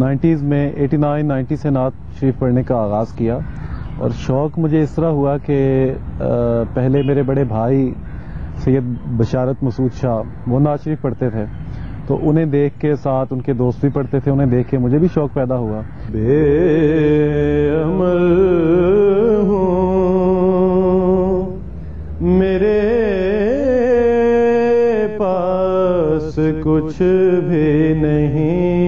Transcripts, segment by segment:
90s میں 89-90 سے نعت شریف پڑھنے کا آغاز کیا، اور شوق مجھے اس طرح ہوا کہ پہلے میرے بڑے بھائی سید بشارت مسعود شاہ وہ نعت شریف پڑھتے تھے، تو انہیں دیکھ کے ساتھ ان کے دوست بھی پڑھتے تھے، انہیں دیکھ کے مجھے بھی شوق پیدا ہوا۔ بے عمل ہوں میرے پاس کچھ بھی نہیں،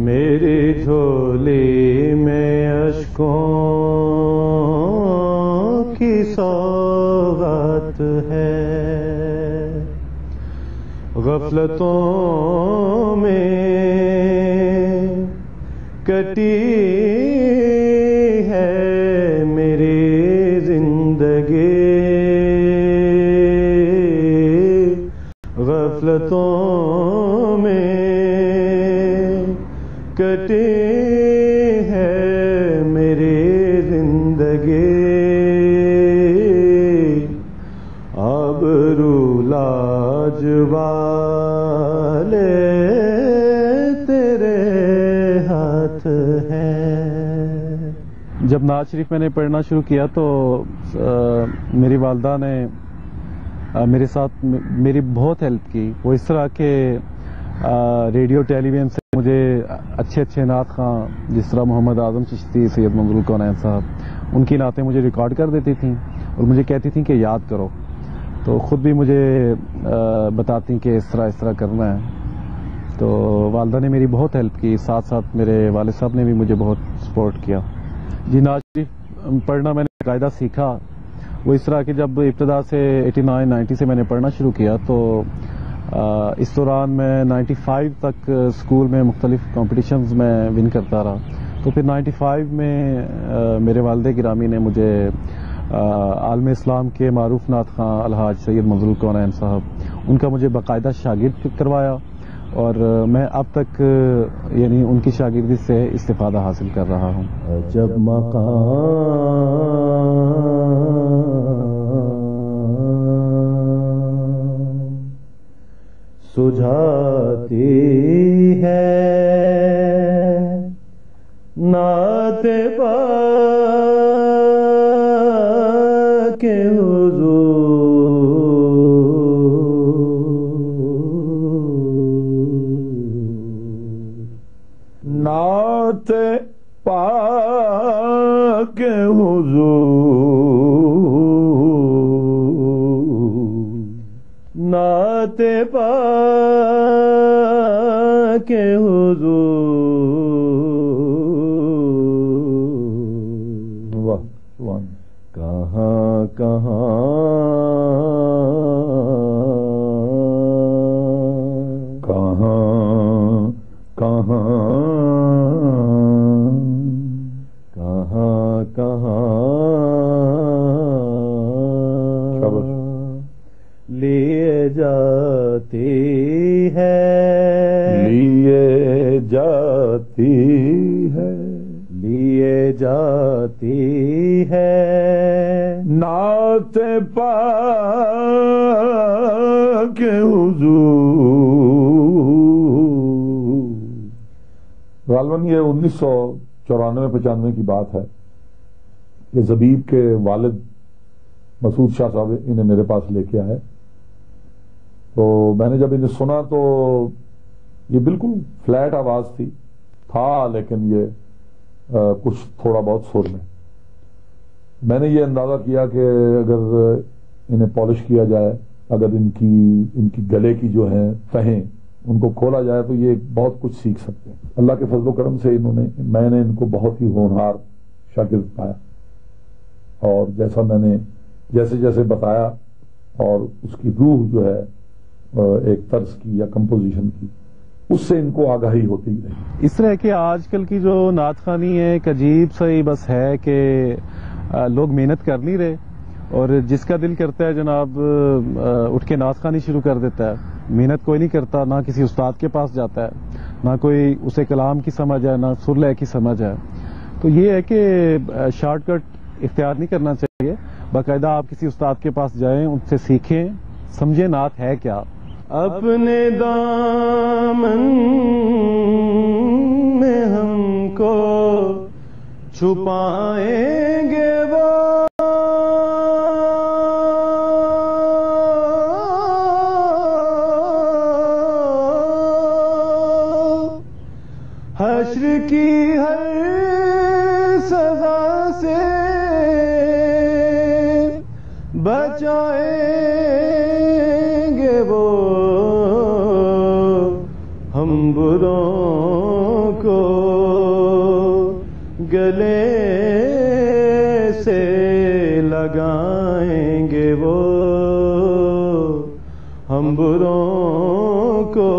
میری جھولی میں اشکوں کی سوغات ہے، غفلتوں میں کٹی ہے میری زندگی، غفلتوں میں کٹی ہے میری زندگی، آبرو لاج والے تیرے ہاتھ ہے۔ جب نعت شریف میں نے پڑھنا شروع کیا تو میری والدہ نے میرے ساتھ میری بہت ہیلپ کی، وہ اس طرح کہ ریڈیو ٹیلی ویژن سے مجھے اچھے اچھے نعت خواں جس طرح محمد اعظم چشتی، سید منظور الکونین صاحب، ان کی نعتیں مجھے ریکارڈ کر دیتی تھیں اور مجھے کہتی تھیں کہ یاد کرو، تو خود بھی مجھے بتاتی کہ اس طرح کرنا ہے۔ تو والدہ نے میری بہت ہیلپ کی، ساتھ ساتھ میرے والد صاحب نے بھی مجھے بہت سپورٹ کیا۔ جی نعت شریف پڑھنا میں نے باقاعدہ سیکھا، وہ اس طرح کہ جب ابتدا سے 89-90 سے میں نے پڑھنا شروع کیا تو اس دوران میں 95 تک اسکول میں مختلف کمپٹیشنز میں ون کرتا رہا، تو پھر 95 میں میرے والد گرامی نے مجھے عالم اسلام کے معروف نعت خواں الحاج سید منظور الکونین صاحب، ان کا مجھے باقاعدہ شاگرد کروایا، اور میں اب تک یعنی ان کی شاگردی سے استفادہ حاصل کر رہا ہوں۔ جب مقام سجھاتی ہے نعت پاک حضور، نعت پاک حضور، نعت پاک حضور، واہ کہاں کہاں کہاں کہاں کہاں لیے جاتی ہے، لیے جاتی ہے، لیے جاتی ہے نعت پاک حضور۔ غالباً یہ 1994-95 کی بات ہے کہ زبیب کے والد مسعود شاہ صاحب انہیں میرے پاس لے کے آئے، تو میں نے جب انہیں سنا تو یہ بالکل فلیٹ آواز تھا لیکن یہ کچھ تھوڑا بہت سر میں نے یہ اندازہ کیا کہ اگر انہیں پالش کیا جائے، اگر ان کی گلے کی جو ہیں تہیں ان کو کھولا جائے تو یہ بہت کچھ سیکھ سکتے ہیں۔ اللہ کے فضل و کرم سے میں نے ان کو بہت ہی ہونہار شاگرد پایا، اور جیسے جیسے بتایا اور اس کی روح جو ہے ایک طرز کی یا کمپوزیشن کی، اس سے ان کو آگاہی ہوتی ہی رہی۔ اس طرح کہ آج کل کی جو نعت خوانی ہے ایک عجیب سا ہی بس ہے کہ لوگ محنت کر نہیں رہے، اور جس کا دل کرتا ہے جناب اٹھ کے نعت خوانی شروع کر دیتا ہے، محنت کوئی نہیں کرتا، نہ کسی استاد کے پاس جاتا ہے، نہ کوئی اسے کلام کی سمجھ ہے، نہ سر لے کی سمجھ ہے۔ تو یہ ہے کہ شارٹ کٹ اختیار نہیں کرنا چاہیے، باقاعدہ آپ کسی استاد کے پاس جائیں، ان سے سیکھیں، سمجھیں نعت ہے کیا۔ اپنے دامن میں ہم کو چھپائیں گے وہ حشر کی ہر سزا سے بچائیں گے وہ ہم بروں کو گلے سے لگائیں گے وہ ہم بروں کو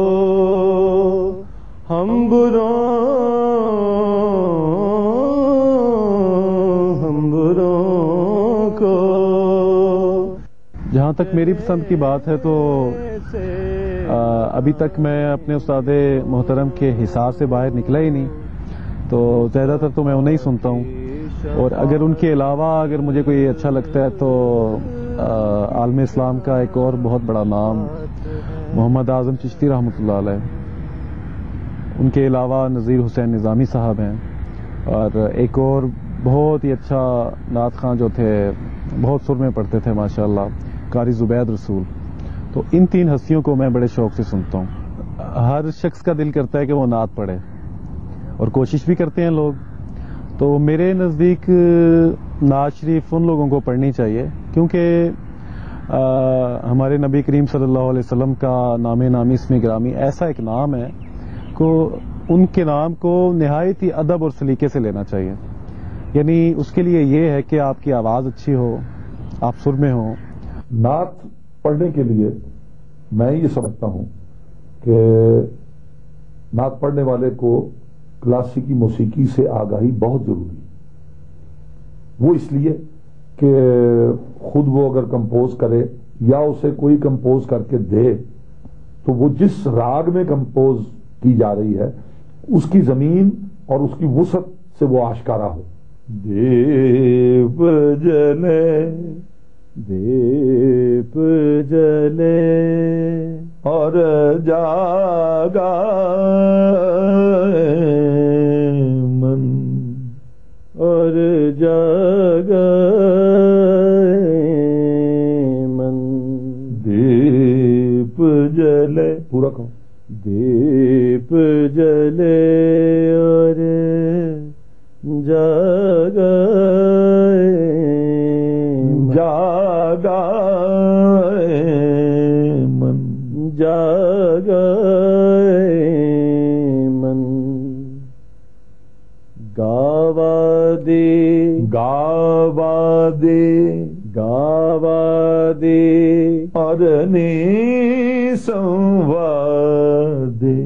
ہم بروں کو جہاں تک میری پسند کی بات ہے تو ابھی تک میں اپنے استاد محترم کے حصار سے باہر نکلا ہی نہیں، تو زیادہ تر تو میں انہیں ہی سنتا ہوں، اور اگر ان کے علاوہ اگر مجھے کوئی اچھا لگتا ہے تو عالم اسلام کا ایک اور بہت بڑا نام محمد اعظم چشتی رحمۃ اللہ علیہ، ان کے علاوہ نذیر حسین نظامی صاحب ہیں، اور ایک اور بہت ہی اچھا نعت خواں جو تھے، بہت سر میں پڑھتے تھے ماشاءاللہ، قاری زبید رسول۔ تو ان تین ہستیوں کو میں بڑے شوق سے سنتا ہوں۔ ہر شخص کا دل کرتا ہے کہ وہ نعت پڑھے، اور کوشش بھی کرتے ہیں لوگ، تو میرے نزدیک نعت شریف ان لوگوں کو پڑھنی چاہیے، کیونکہ ہمارے نبی کریم صلی اللہ علیہ وسلم کا نام نامی اسم گرامی ایسا ایک نام ہے کو ان کے نام کو نہایت ہی ادب اور سلیقے سے لینا چاہیے، یعنی اس کے لیے یہ ہے کہ آپ کی آواز اچھی ہو، آپ سر میں ہوں۔ نعت پڑھنے کے لیے میں یہ سمجھتا ہوں کہ نعت پڑھنے والے کو کلاسیکی موسیقی سے آگاہی بہت ضروری ہے، وہ اس لیے کہ خود وہ اگر کمپوز کرے یا اسے کوئی کمپوز کر کے دے تو وہ جس راگ میں کمپوز کی جا رہی ہے اس کی زمین اور اس کی وسعت سے وہ آشکارا ہو۔ دیپ جلے دیپ جلے اور جاگا من اور جاگا من، دیپ جلے پورا کہو، دیپ جلے اور جاگا جاگا من جاگا من، گاوا دے گاوا دے گاوا دے اور نی دے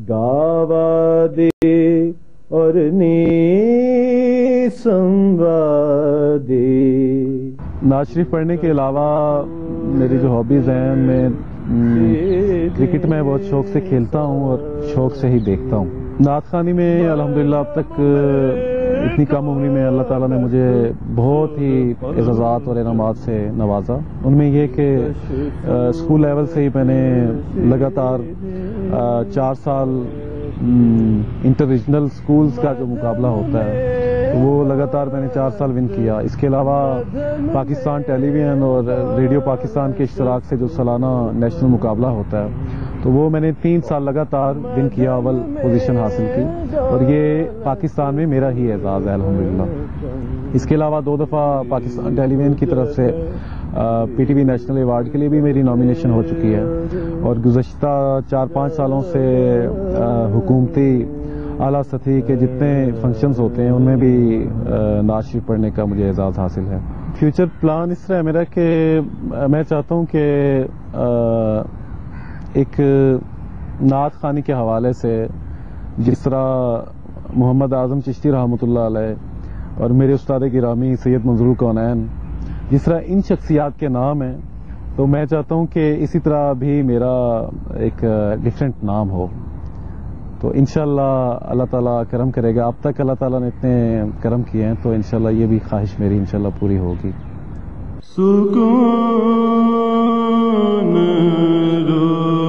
گاوا دے اور نی دے۔ نعت شریف پڑھنے کے علاوہ میری جو ہابیز ہیں، میں کرکٹ میں بہت شوق سے کھیلتا ہوں اور شوق سے ہی دیکھتا ہوں۔ نعت خوانی میں الحمدللہ اب تک اتنی کم عمری میں اللہ تعالیٰ نے مجھے بہت ہی اعزازات اور انعامات سے نوازا۔ ان میں یہ کہ اسکول لیول سے ہی میں نے لگاتار 4 سال انٹر ریجنل سکولز کا جو مقابلہ ہوتا ہے وہ لگاتار میں نے 4 سال ون کیا۔ اس کے علاوہ پاکستان ٹیلی ویژن اور ریڈیو پاکستان کے اشتراک سے جو سالانہ نیشنل مقابلہ ہوتا ہے تو وہ میں نے 3 سال لگاتار ون کیا، اول پوزیشن حاصل کی، اور یہ پاکستان میں میرا ہی اعزاز ہے الحمدللہ۔ اس کے علاوہ 2 دفعہ پاکستان ٹیلی ویژن کی طرف سے P T V national award کے لیے بھی میری نامینیشن ہو چکی ہے، اور گزشتہ 4-5 سالوں سے حکومتی اعلیٰ سطحی کے جتنے فنکشنز ہوتے ہیں ان میں بھی نعت شریف پڑھنے کا مجھے اعزاز حاصل ہے۔ فیوچر پلان اس طرح ہے میرا کہ میں چاہتا ہوں کہ ایک نعت خوانی کے حوالے سے جس طرح محمد اعظم چشتی رحمۃ اللہ علیہ اور میرے استاد گرامی سید منظور الکونین جس طرح ان شخصیات کے نام ہیں، تو میں چاہتا ہوں کہ اسی طرح بھی میرا ایک ڈیفرنٹ نام ہو، تو انشاءاللہ اللہ تعالیٰ کرم کرے گا۔ اب تک اللہ تعالیٰ نے اتنے کرم کیے ہیں تو انشاءاللہ یہ بھی خواہش میری انشاءاللہ پوری ہوگی۔ سکون رو